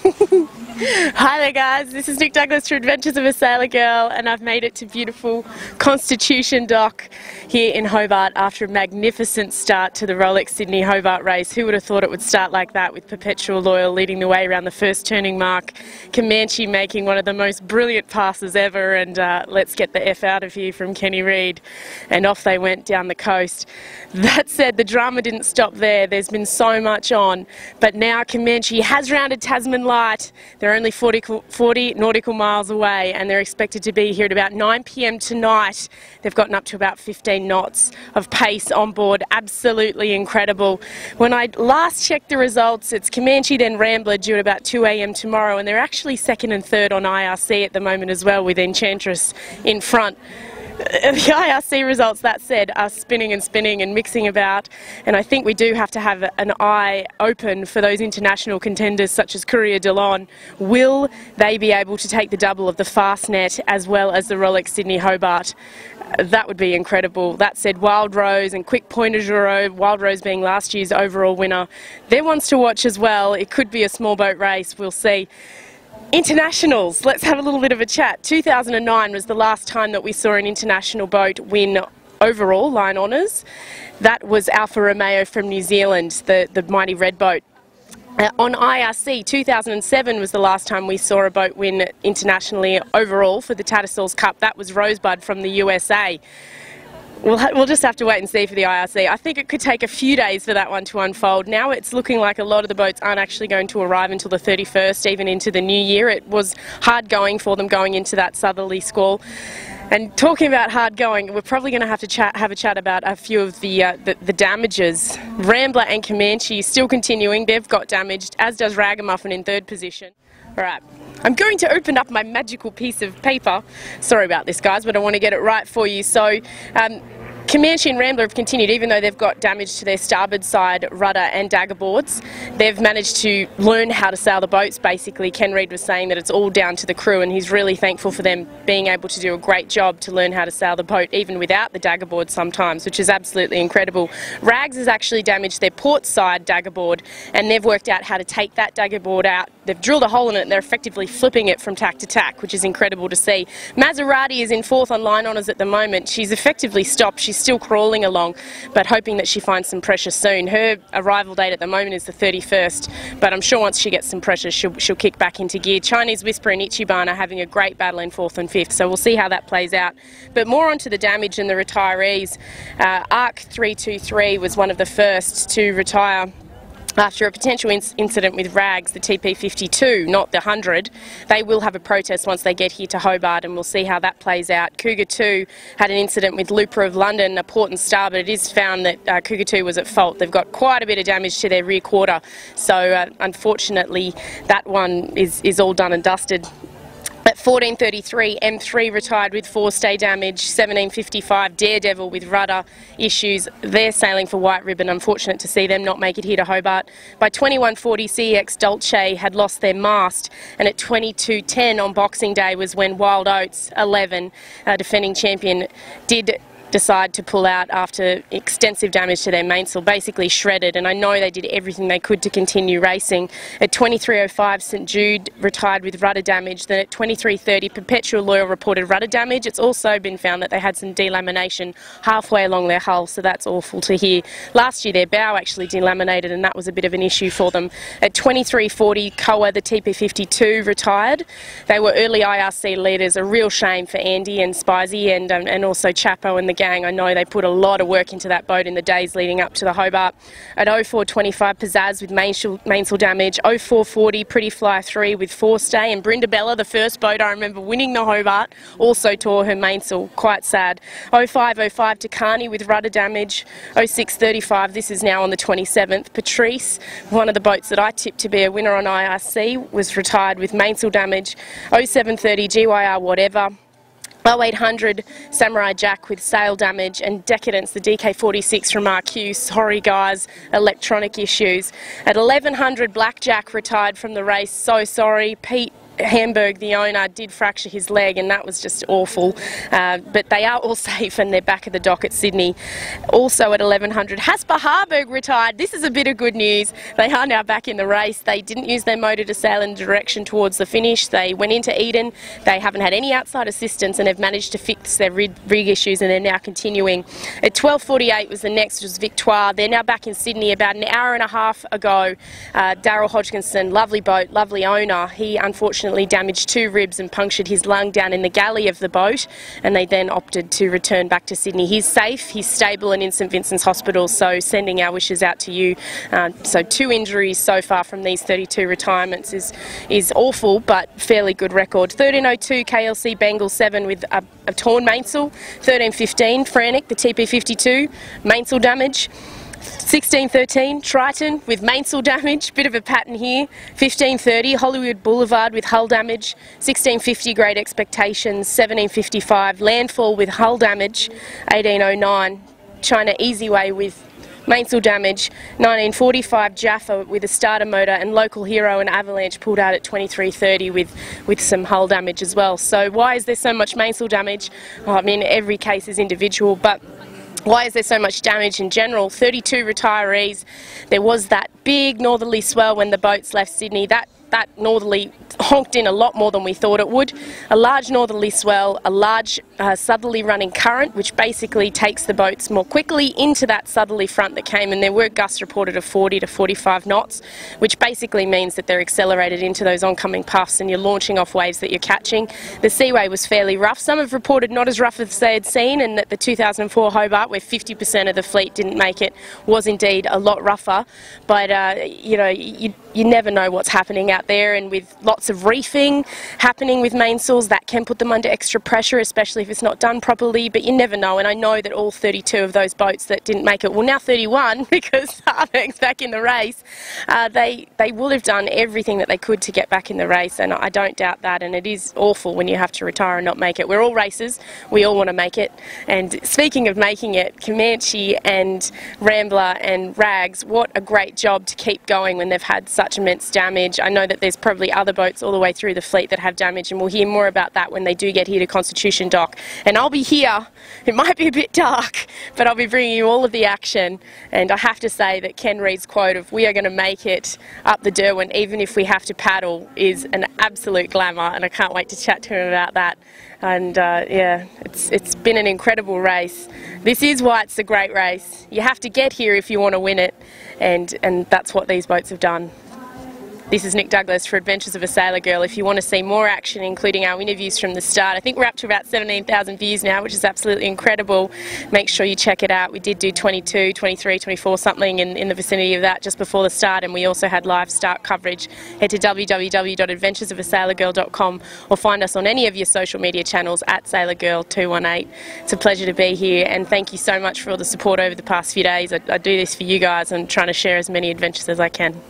Hi there guys, this is Nick Douglas for Adventures of a Sailor Girl, and I've made it to beautiful Constitution Dock here in Hobart after a magnificent start to the Rolex Sydney Hobart race. Who would have thought it would start like that, with Perpetual Loyal leading the way around the first turning mark, Comanche making one of the most brilliant passes ever, and let's get the F out of here from Kenny Reid, and off they went down the coast. That said, the drama didn't stop there. There's been so much on, but now Comanche has rounded Tasman Light. They're only 40 nautical miles away, and they're expected to be here at about 9 p.m. tonight. They've gotten up to about 15 knots of pace on board. Absolutely incredible. When I last checked the results, it's Comanche then Rambler due at about 2 a.m. tomorrow, and they're actually second and third on IRC at the moment as well, with Enchantress in front. The IRC results, that said, are spinning and mixing about, and I think we do have to have an eye open for those international contenders such as Courier de Lyon. Will they be able to take the double of the Fastnet as well as the Rolex Sydney Hobart? That would be incredible. That said, Wild Rose and Quick Point de Juro, Wild Rose being last year's overall winner, they're ones to watch as well. It could be a small boat race, we'll see. Internationals, let's have a little bit of a chat. 2009 was the last time that we saw an international boat win overall line honours. That was Alfa Romeo from New Zealand, the mighty red boat. On IRC, 2007 was the last time we saw a boat win internationally overall for the Tattersalls Cup. That was Rosebud from the USA. We'll just have to wait and see for the IRC. I think it could take a few days for that one to unfold. Now it's looking like a lot of the boats aren't actually going to arrive until the 31st, even into the new year. It was hard going for them going into that southerly squall. And talking about hard going, we're probably going to have to have a chat about a few of the damages. Rambler and Comanche still continuing. They've got damaged, as does Ragamuffin in third position. All right. I'm going to open up my magical piece of paper. Sorry about this, guys, but I want to get it right for you. So, Comanche and Rambler have continued, even though they've got damage to their starboard side rudder and dagger boards. They've managed to learn how to sail the boats, basically. Ken Reid was saying that it's all down to the crew, and he's really thankful for them being able to do a great job to learn how to sail the boat, even without the dagger board sometimes, which is absolutely incredible. Rags has actually damaged their port side dagger board, and they've worked out how to take that dagger board out. They've drilled a hole in it, and they're effectively flipping it from tack to tack, which is incredible to see. Maserati is in fourth on line honours at the moment. She's effectively stopped. She's still crawling along, but hoping that she finds some pressure soon. Her arrival date at the moment is the 31st, but I'm sure once she gets some pressure, she'll kick back into gear. Chinese Whisper and Ichiban are having a great battle in fourth and fifth, so we'll see how that plays out. But more onto the damage and the retirees. Arc 323 was one of the first to retire after a potential incident with Rags, the TP52, not the 100. They will have a protest once they get here to Hobart, and we'll see how that plays out. Cougar 2 had an incident with Looper of London, a port and starboard. It is found that Cougar 2 was at fault. They've got quite a bit of damage to their rear quarter, so unfortunately that one is all done and dusted. At 14:33, M3 retired with forestay damage. 17:55, Daredevil with rudder issues. They're sailing for White Ribbon. Unfortunate to see them not make it here to Hobart. By 21:40, CEX Dolce had lost their mast, and at 22:10 on Boxing Day was when Wild Oats 11, defending champion, did decide to pull out after extensive damage to their mainsail, basically shredded, and I know they did everything they could to continue racing. At 23:05, St Jude retired with rudder damage. Then at 23:30, Perpetual Loyal reported rudder damage. It's also been found that they had some delamination halfway along their hull, so that's awful to hear. Last year their bow actually delaminated, and that was a bit of an issue for them. At 23:40, Koa, the TP52, retired. They were early IRC leaders. A real shame for Andy and Spicy and also Chapo and the gang. I know they put a lot of work into that boat in the days leading up to the Hobart. At 04:25, Pizzazz with mainsail damage. 04:40, Pretty Fly 3 with forestay, and Brindabella, the first boat I remember winning the Hobart, also tore her mainsail. Quite sad. 05:05, Takani with rudder damage. 06:35, this is now on the 27th. Patrice, one of the boats that I tipped to be a winner on IRC, was retired with mainsail damage. 07:30, GYR whatever. 0800, Samurai Jack with sail damage, and Decadence, the DK46 from RQ. Sorry guys, electronic issues. At 1100, Blackjack retired from the race. So sorry. Pete Hamburg, the owner, did fracture his leg, and that was just awful. But they are all safe, and they're back at the dock at Sydney. Also at 1100, Jasper Harburg retired. This is a bit of good news. They are now back in the race. They didn't use their motor to sail in the direction towards the finish. They went into Eden. They haven't had any outside assistance, and they've managed to fix their rig issues, and they're now continuing. At 12:48 was the next, was Victoire. They're now back in Sydney. About an hour and a half ago, Daryl Hodgkinson, lovely boat, lovely owner. He unfortunately damaged 2 ribs and punctured his lung down in the galley of the boat, and they then opted to return back to Sydney. He's safe, he's stable and in St Vincent's Hospital, so sending our wishes out to you. So 2 injuries so far from these 32 retirements is awful, but fairly good record. 1302 KLC Bengal 7 with a torn mainsail. 1315 Frantic, the TP52, mainsail damage. 1613 Triton with mainsail damage, bit of a pattern here. 1530 Hollywood Boulevard with hull damage. 1650 Great Expectations. 1755 Landfall with hull damage. 1809 China Easyway with mainsail damage. 1945 Jaffa with a starter motor, and Local Hero and Avalanche pulled out at 2330 with some hull damage as well. So why is there so much mainsail damage? Oh, I mean, every case is individual, but why is there so much damage in general? 32 retirees. There was that big northerly swell when the boats left Sydney. That northerly honked in a lot more than we thought it would. A large northerly swell, a large southerly running current, which basically takes the boats more quickly into that southerly front that came, and there were gusts reported of 40 to 45 knots, which basically means that they're accelerated into those oncoming puffs and you're launching off waves that you're catching. The seaway was fairly rough. Some have reported not as rough as they had seen, and that the 2004 Hobart, where 50% of the fleet didn't make it, was indeed a lot rougher. But you know, you never know what's happening out there, and with lots of reefing happening with mainsails, that can put them under extra pressure, especially if it's not done properly, but you never know. And I know that all 32 of those boats that didn't make it, well, now 31 because Harburg's back in the race, they will have done everything that they could to get back in the race, and I don't doubt that. And it is awful when you have to retire and not make it. We're all racers, we all want to make it. And speaking of making it, Comanche and Rambler and Rags, what a great job to keep going when they've had such immense damage. I know that there's probably other boats all the way through the fleet that have damage, and we'll hear more about that when they do get here to Constitution Dock. And I'll be here. It might be a bit dark, but I'll be bringing you all of the action. And I have to say that Ken Reid's quote of "we are going to make it up the Derwent even if we have to paddle" is an absolute glamour, and I can't wait to chat to him about that. And yeah, it's been an incredible race. This is why it's a great race. You have to get here if you want to win it, and that's what these boats have done. This is Nick Douglas for Adventures of a Sailor Girl. If you want to see more action, including our interviews from the start, I think we're up to about 17,000 views now, which is absolutely incredible. Make sure you check it out. We did do 22, 23, 24, something in the vicinity of that just before the start, and we also had live start coverage. Head to www.adventuresofasailorgirl.com or find us on any of your social media channels at SailorGirl218. It's a pleasure to be here, and thank you so much for all the support over the past few days. I do this for you guys and trying to share as many adventures as I can.